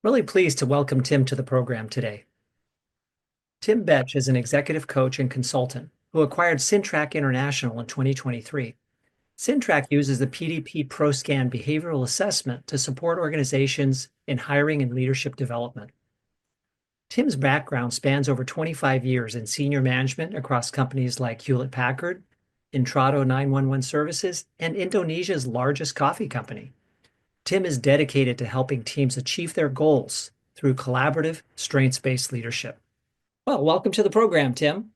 Really pleased to welcome Tim to the program today. Tim Betsch is an executive coach and consultant who acquired SynTrak International in 2023. SynTrak uses the PDP ProScan behavioral assessment to support organizations in hiring and leadership development. Tim's background spans over 25 years in senior management across companies like Hewlett-Packard, Intrado 911 Services, and Indonesia's largest coffee company. Tim is dedicated to helping teams achieve their goals through collaborative, strengths-based leadership. Well, welcome to the program, Tim.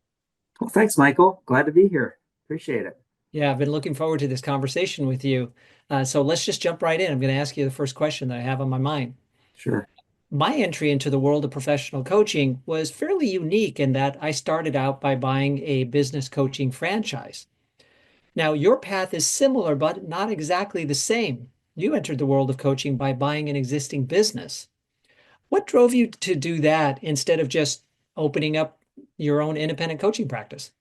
Well, thanks, Michael. Glad to be here. Appreciate it. Yeah, I've been looking forward to this conversation with you. So let's just jump right in. I'm going to ask you the first question that I have on my mind. Sure. My entry into the world of professional coaching was fairly unique in that I started out by buying a business coaching franchise. Now, your path is similar, but not exactly the same. You entered the world of coaching by buying an existing business. What drove you to do that instead of just opening up your own independent coaching practice?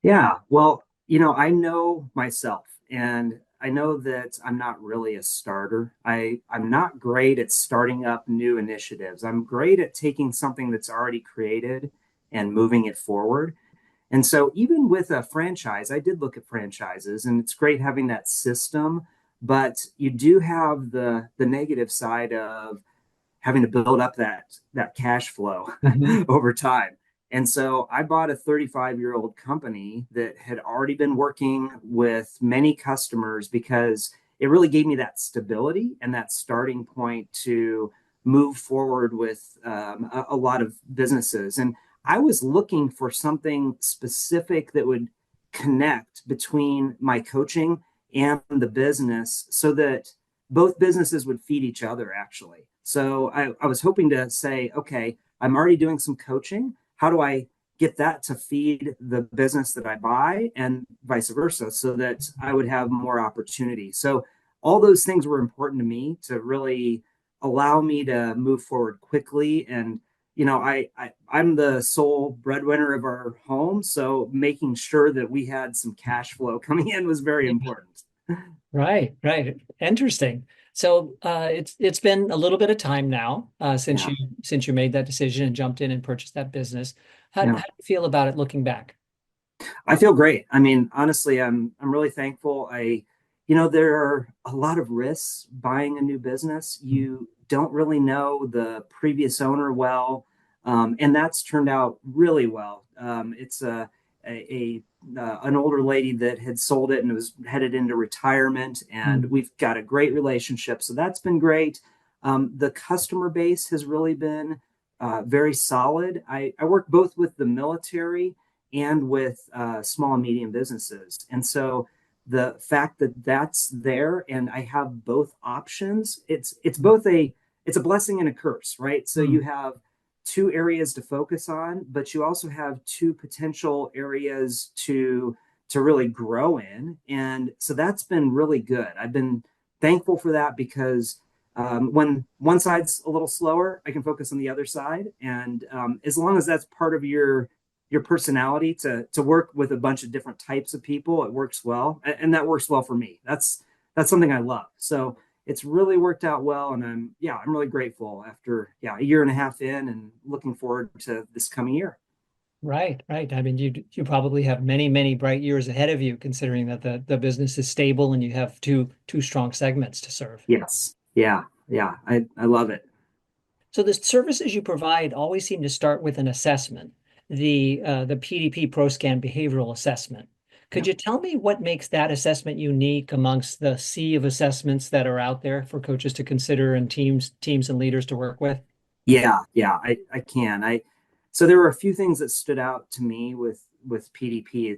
Yeah. Well, I know myself and I know that I'm not really a starter. I'm not great at starting up new initiatives. I'm great at taking something that's already created and moving it forward. And so even with a franchise, I did look at franchises and it's great having that system, but you do have the negative side of having to build up that cash flow Mhm. over time. And so I bought a 35-year-old company that had already been working with many customers because it really gave me that stability and that starting point to move forward with a lot of businesses. And I was looking for something specific that would connect between my coaching and the business so that both businesses would feed each other, actually. So I was hoping to say, okay, I'm already doing some coaching. How do I get that to feed the business that I buy and vice versa so that I would have more opportunity? So all those things were important to me to really allow me to move forward quickly. And I'm the sole breadwinner of our home, so making sure that we had some cash flow coming in was very Yeah. important. Right, right. Interesting. So it's been a little bit of time now Yeah, since you made that decision and jumped in and purchased that business. How yeah. do you feel about it looking back? I feel great. I mean, honestly, I'm really thankful. There are a lot of risks buying a new business. You don't really know the previous owner well, and that's turned out really well. It's a an older lady that had sold it and was headed into retirement, and Mm. we've got a great relationship. So that's been great. The customer base has really been very solid. I work both with the military and with small and medium businesses. And so the fact that that's there and I have both options, it's a blessing and a curse, right? So you Mm. have two areas to focus on, but you also have two potential areas to really grow in. And so that's been really good. I've been thankful for that because when one side's a little slower, I can focus on the other side. And as long as that's part of your personality to work with a bunch of different types of people, it works well, and that works well for me. That's something I love. So it's really worked out well, and I'm really grateful after a year and a half in, and looking forward to this coming year. Right, right. I mean, you probably have many, many bright years ahead of you, considering that the business is stable and you have two strong segments to serve. Yes, yeah, I love it. So the services you provide always seem to start with an assessment, the PDP ProScan behavioral assessment. Could Yeah. you tell me what makes that assessment unique amongst the sea of assessments that are out there for coaches to consider and teams and leaders to work with? Yeah, I can. So there were a few things that stood out to me with PDP.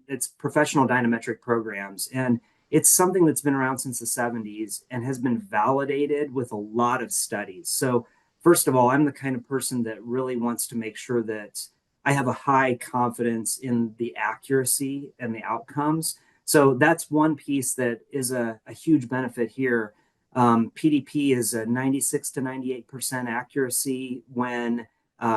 It's professional dynametric programs, and it's something that's been around since the 70s and has been validated with a lot of studies. So first of all, I'm the kind of person that really wants to make sure that I have a high confidence in the accuracy and the outcomes. So that's one piece that is a huge benefit here. PDP is a 96 to 98% accuracy when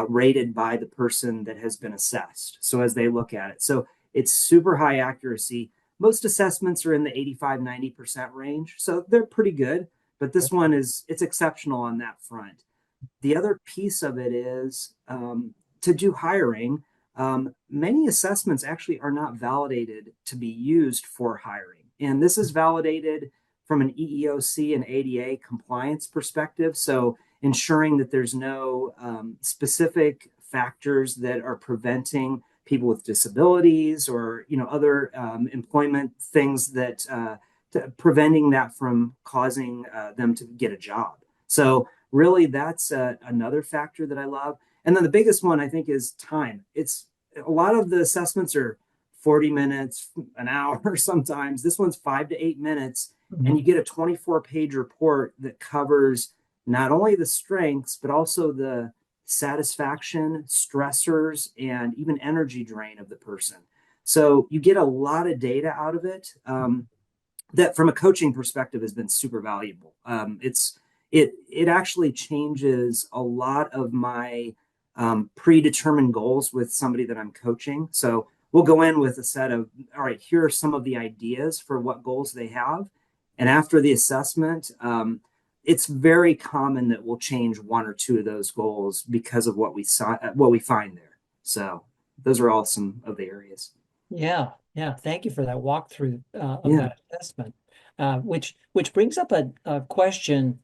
rated by the person that has been assessed. So as they look at it, so it's super high accuracy. Most assessments are in the 85, 90% range. So they're pretty good. but this one it's exceptional on that front. The other piece of it is to do hiring. Many assessments actually are not validated to be used for hiring. And this is validated from an EEOC and ADA compliance perspective. So ensuring that there's no specific factors that are preventing people with disabilities or other employment things that preventing that from causing them to get a job. So really, that's another factor that I love. And then the biggest one I think is time. It's a lot of the assessments are 40 minutes, an hour sometimes. This one's 5 to 8 minutes, and you get a 24-page report that covers not only the strengths, but also the satisfaction, stressors, and even energy drain of the person. So you get a lot of data out of it that, from a coaching perspective, has been super valuable. It actually changes a lot of my predetermined goals with somebody that I'm coaching. So we'll go in with a set of, all right, here are some of the ideas for what goals they have. And after the assessment, it's very common that we'll change one or two of those goals because of what we find there. So those are all some of the areas. Yeah, yeah. Thank you for that walkthrough of Yeah, that assessment, which brings up a question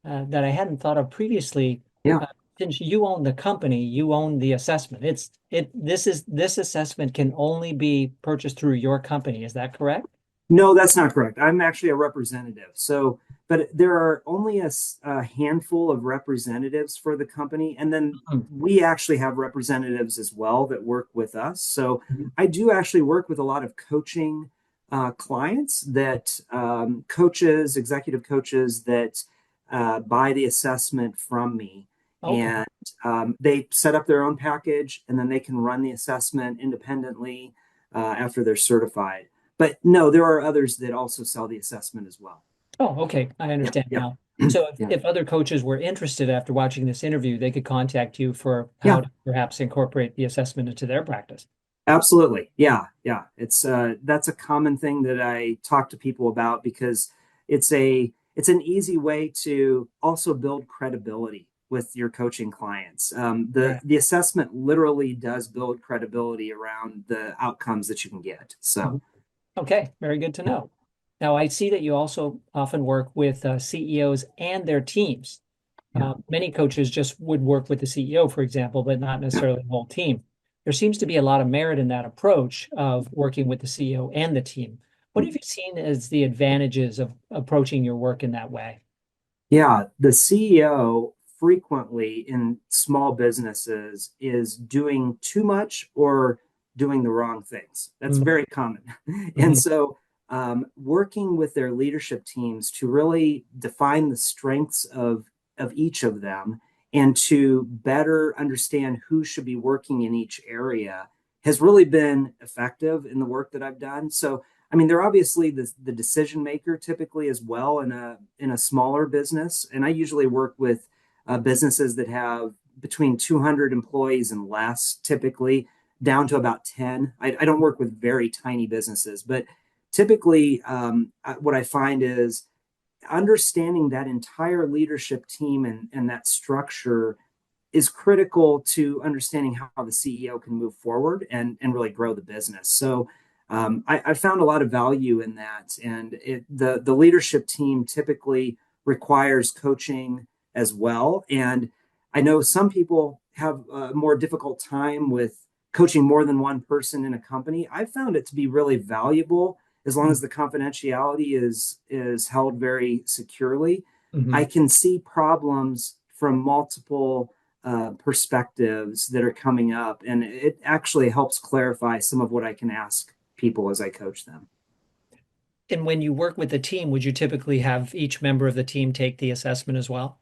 that I hadn't thought of previously. yeah. Uh, since you own the company, you own the assessment. This assessment can only be purchased through your company. Is that correct? No, that's not correct. I'm actually a representative. So, but there are only a handful of representatives for the company. And then Mhm. we actually have representatives as well that work with us. So Mhm. I do actually work with a lot of coaching clients that coaches, executive coaches that buy the assessment from me. Okay. And they set up their own package and then they can run the assessment independently after they're certified. But no, there are others that also sell the assessment as well. Oh, okay. I Yeah, understand yeah, now. So yeah, if other coaches were interested after watching this interview, they could contact you for how yeah. to perhaps incorporate the assessment into their practice. Absolutely. Yeah, yeah. It's that's a common thing that I talk to people about because it's an easy way to also build credibility with your coaching clients. Yeah. The assessment literally does build credibility around the outcomes that you can get. So Mhm. Okay, very good to know. Now, I see that you also often work with CEOs and their teams. yeah, Many coaches just would work with the CEO, for example, but not yeah. necessarily the whole team. There seems to be a lot of merit in that approach of working with the CEO and the team. What have you seen as the advantages of approaching your work in that way? Yeah, the CEO frequently in small businesses is doing too much or doing the wrong things. That's Mhm. very common. And Mhm. so, working with their leadership teams to really define the strengths of each of them and to better understand who should be working in each area has really been effective in the work that I've done. So, I mean, they're obviously the decision maker typically as well in a smaller business, and I usually work with businesses that have between 200 employees and less, typically down to about 10. I don't work with very tiny businesses, but typically, what I find is understanding that entire leadership team and that structure is critical to understanding how the CEO can move forward and really grow the business. So I found a lot of value in that, and the leadership team typically requires coaching as well. And I know some people have a more difficult time with coaching more than one person in a company. I found it to be really valuable as long as the confidentiality is held very securely. I Mhm. can see problems from multiple perspectives that are coming up, and it actually helps clarify some of what I can ask people as I coach them. And when you work with the team, would you typically have each member of the team take the assessment as well?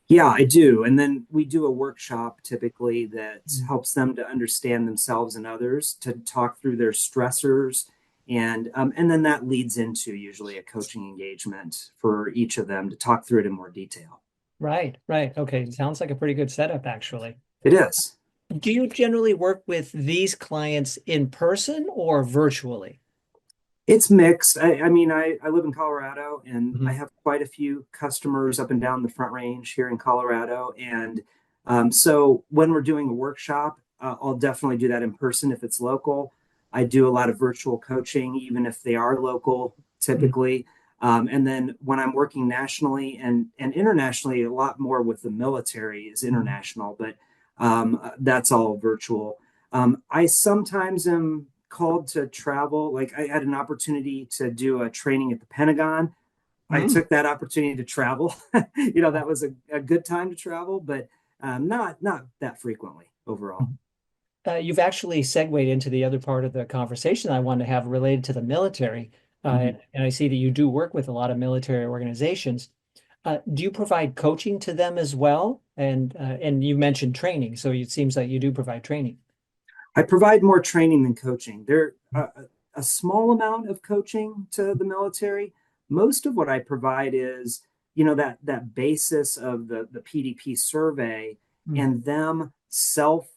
Yeah, I do. And then we do a workshop typically that Mhm. helps them to understand themselves and others, to talk through their stressors. And then that leads into usually a coaching engagement for each of them to talk through it in more detail. Right, right. Okay. Sounds like a pretty good setup, actually. It is. Do you generally work with these clients in person or virtually? It's mixed. I mean, I live in Colorado and I Mhm. have quite a few customers up and down the Front Range here in Colorado. And so when we're doing a workshop, I'll definitely do that in person if it's local. I do a lot of virtual coaching, even if they are local, Mhm. typically. And then when I'm working nationally and internationally, a lot more with the military is Mhm. international, but that's all virtual. I sometimes am called to travel. Like I had an opportunity to do a training at the Pentagon. I Mhm. took that opportunity to travel. That was a good time to travel, but not that frequently overall. You've actually segued into the other part of the conversation I wanted to have related to the military. Mhm. And I see that you do work with a lot of military organizations. Do you provide coaching to them as well? And you mentioned training, so it seems like you do provide training. I provide more training than coaching. There a small amount of coaching to the military. Most of what I provide is, that basis of the PDP survey Mm. and them self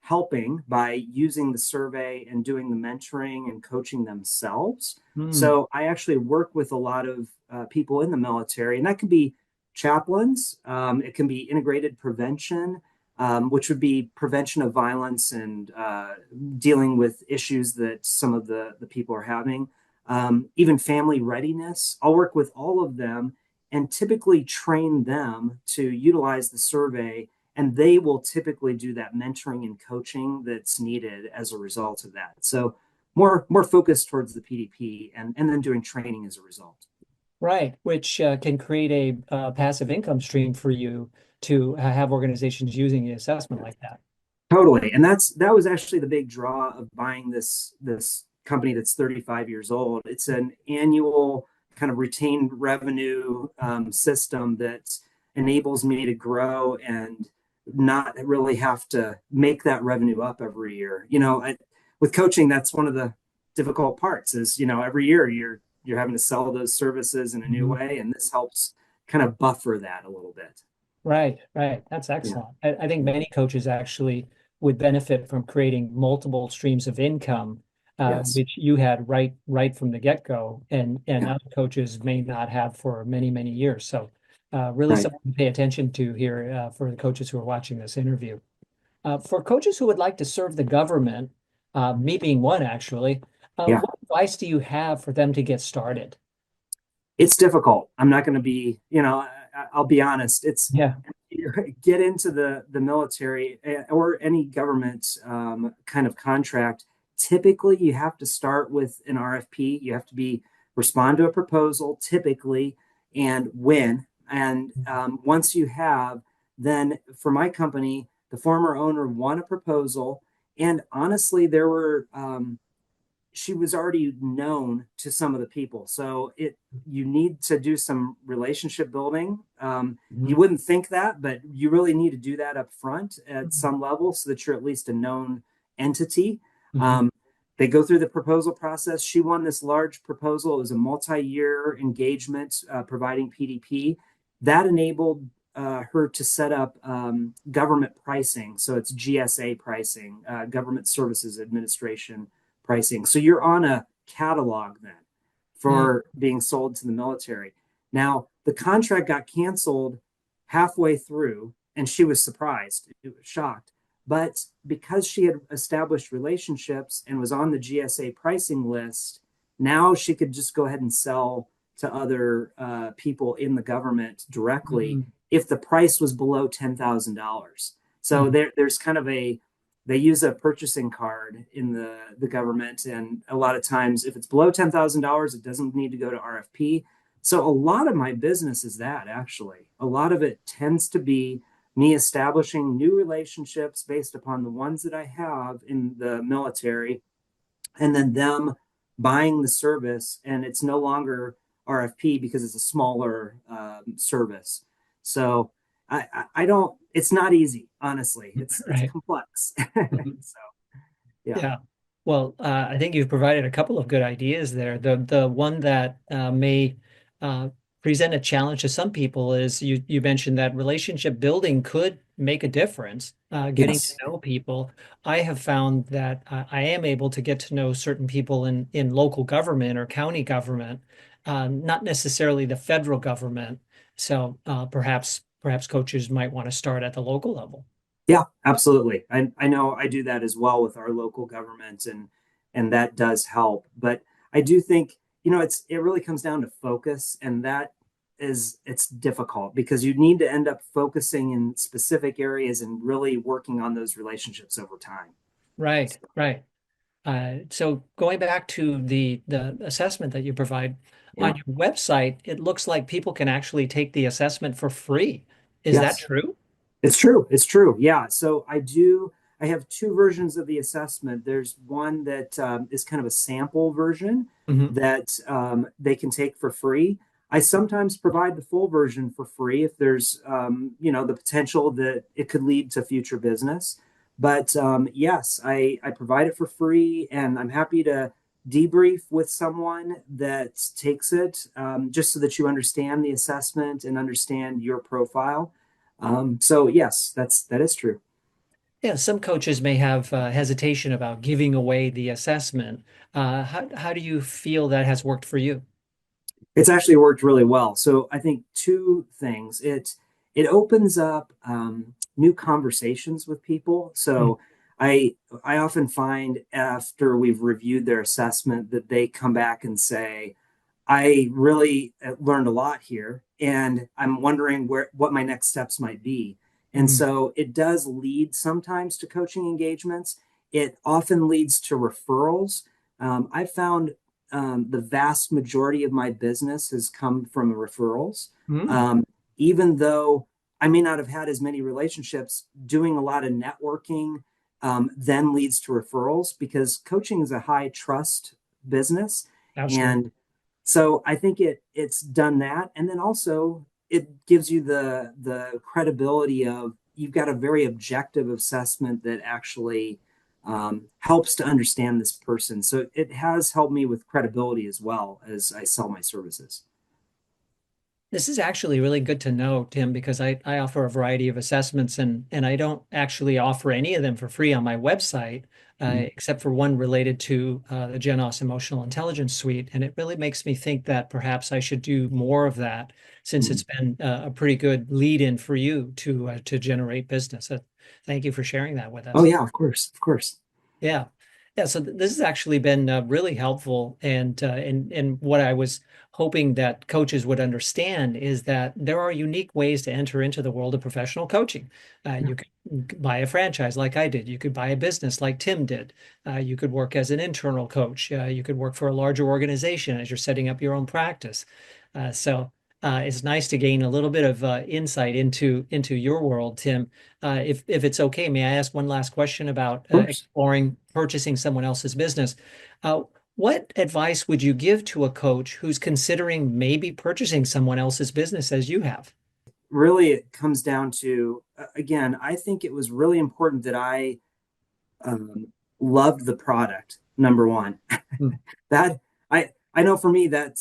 helping by using the survey and doing the mentoring and coaching themselves. Mm. So I actually work with a lot of people in the military, and that could be chaplains. It can be integrated prevention, which would be prevention of violence and dealing with issues that some of the people are having, even family readiness. I'll work with all of them and typically train them to utilize the survey, and they will typically do that mentoring and coaching that's needed as a result of that. So more focused towards the PDP and then doing training as a result. Right, which can create a passive income stream for you to have organizations using the assessment like that. Totally. And that was actually the big draw of buying this company that's 35 years old. It's an annual kind of retained revenue system that enables me to grow and not really have to make that revenue up every year. With coaching, that's one of the difficult parts is, every year you're having to sell those services in a new Mhm. way, and this helps kind of buffer that a little bit. Right, right. That's Yeah. excellent. I think many coaches actually would benefit from creating multiple streams of income, Yes. which you had right from the get-go, and Yeah. other coaches may not have for many, many years. So really Right. something to pay attention to here for the coaches who are watching this interview. For coaches who would like to serve the government, me being one actually, Yeah. what advice do you have for them to get started? It's difficult. I'm not going to be, I'll be honest. It's Yeah. you get into the military or any government kind of contract. Typically, you have to start with an RFP. You have to be respond to a proposal, typically, and win. And once you have, then for my company, the former owner won a proposal, and honestly, there were she was already known to some of the people. So you need to do some relationship building. You Mhm. wouldn't think that, but you really need to do that up front at some level so that you're at least a known entity. Mhm. Um, they go through the proposal process. She won this large proposal. It was a multi-year engagement providing PDP that enabled her to set up government pricing. So it's GSA pricing, Government Services Administration pricing. So you're on a catalog then Mhm. for being sold to the military. Now, the contract got canceled halfway through, and she was surprised, shocked. But because she had established relationships and was on the GSA pricing list, now she could just go ahead and sell to other people in the government directly Mhm. if the price was below $10,000. So Mhm. there's kind of they use a purchasing card in the government, and a lot of times if it's below $10,000 it doesn't need to go to RFP. So a lot of my business is that, actually a lot of it tends to be me establishing new relationships based upon the ones that I have in the military, and then them buying the service, and it's no longer RFP because it's a smaller service. So I don't. It's not easy, honestly. It's Right. complex. Mhm. So yeah. Yeah. Well, I think you've provided a couple of good ideas there. The one that may uh, present a challenge to some people is you mentioned that relationship building could make a difference, getting to Yes. know people. I have found that I am able to get to know certain people in local government or county government, not necessarily the federal government. So perhaps coaches might want to start at the local level. Yeah, absolutely. I know I do that as well with our local government, and that does help. But I do think, it really comes down to focus, and that is it's difficult because you need to end up focusing in specific areas and really working on those relationships over time. Right, right. So going back to the assessment that you provide on Yeah. your website, it looks like people can actually take the assessment for free. Is that Yes. true? It's true. It's true. Yeah. So I have two versions of the assessment. There's one that is kind of a sample version Hmm. that they can take for free. I sometimes provide the full version for free if there's, the potential that it could lead to future business. But yes, I provide it for free, and I'm happy to debrief with someone that takes it, just so that you understand the assessment and understand your profile. So yes, that is true. Yeah, some coaches may have hesitation about giving away the assessment. How do you feel that has worked for you? It's actually worked really well. So I think two things. It opens up new conversations with people. Mm, So I often find after we've reviewed their assessment that they come back and say, I really learned a lot here, and I'm wondering what my next steps might be. And mm, so it does lead sometimes to coaching engagements. It often leads to referrals. I found the vast majority of my business has come from referrals. mm. Um, Even though I may not have had as many relationships, doing a lot of networking then leads to referrals because coaching is a high trust business. Absolutely. And so I think it's done that, and then also it gives you the credibility of you've got a very objective assessment that actually helps to understand this person. So it has helped me with credibility as well as I sell my services. This is actually really good to know, Tim, because I offer a variety of assessments and I don't actually offer any of them for free on my website, Mhm. except for one related to the GenOS Emotional Intelligence Suite. And it really makes me think that perhaps I should do more of that since it's Mhm. been a pretty good lead in for you to generate business. Thank you for sharing that with Oh us. yeah, of course, of course. Yeah. Yeah, so this has actually been really helpful, and what I was hoping that coaches would understand is that there are unique ways to enter into the world of professional coaching. Yeah. You could buy a franchise like I did. You could buy a business like Tim did. You could work as an internal coach. You could work for a larger organization as you're setting up your own practice. So it's nice to gain a little bit of insight into your world, Tim. If it's okay, may I ask one last question about Of course. exploring purchasing someone else's business? Uh, what advice would you give to a coach who's considering maybe purchasing someone else's business as you have? Really, it comes down to again, I think it was really important that I loved the product, number one. Hmm. That I know for me that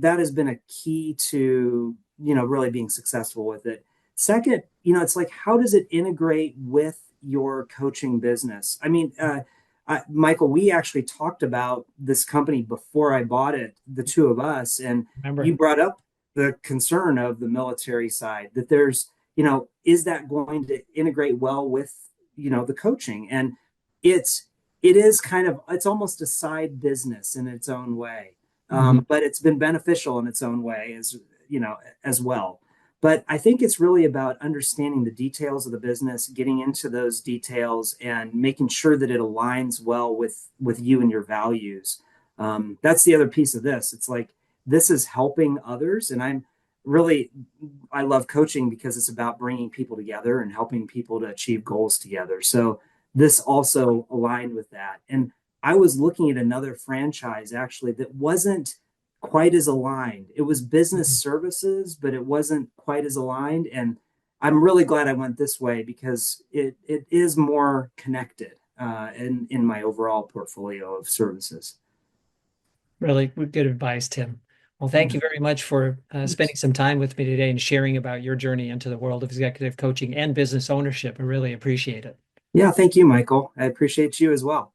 has been a key to really being successful with it. Second, it's like how does it integrate with your coaching business? I mean, Michael, we actually talked about this company before I bought it, the two of us, and Remember, you brought up the concern of the military side that there's is that going to integrate well with the coaching? And it's it is kind of it's almost a side business in its own way, Mhm. but it's been beneficial in its own way as well. But I think it's really about understanding the details of the business, getting into those details, and making sure that it aligns well with you and your values. That's the other piece of this. It's like this is helping others, and really I love coaching because it's about bringing people together and helping people to achieve goals together. So this also aligned with that. And I was looking at another franchise actually that wasn't quite as aligned. It was business Mhm. services, but it wasn't quite as aligned. And I'm really glad I went this way because it is more connected in my overall portfolio of services. Really good advice, Tim. Well, thank Yeah. you very much for spending some time with me today and sharing about your journey into the world of executive coaching and business ownership. I really appreciate it. Yeah, thank you, Michael. I appreciate you as well.